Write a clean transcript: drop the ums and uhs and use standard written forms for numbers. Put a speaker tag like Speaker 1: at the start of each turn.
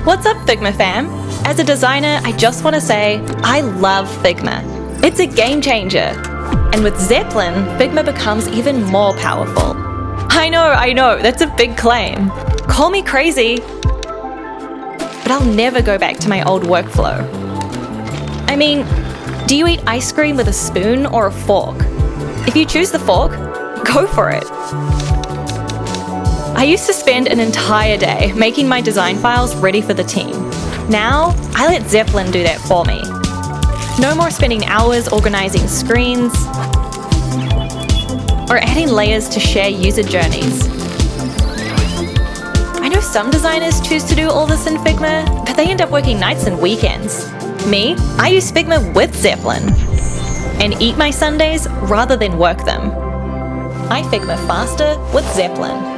Speaker 1: What's up, Figma fam? As a designer, I just want to say I love Figma. It's a game changer. And with Zeppelin, Figma becomes even more powerful. I know, that's a big claim. Call me crazy, but I'll never go back to my old workflow. I mean, do you eat ice cream with a spoon or a fork? If you choose the fork, go for it. I used to spend an entire day making my design files ready for the team. Now, I let Zeppelin do that for me. No more spending hours organizing screens or adding layers to share user journeys. I know some designers choose to do all this in Figma, but they end up working nights and weekends. Me, I use Figma with Zeppelin and eat my Sundays rather than work them. I Figma faster with Zeppelin.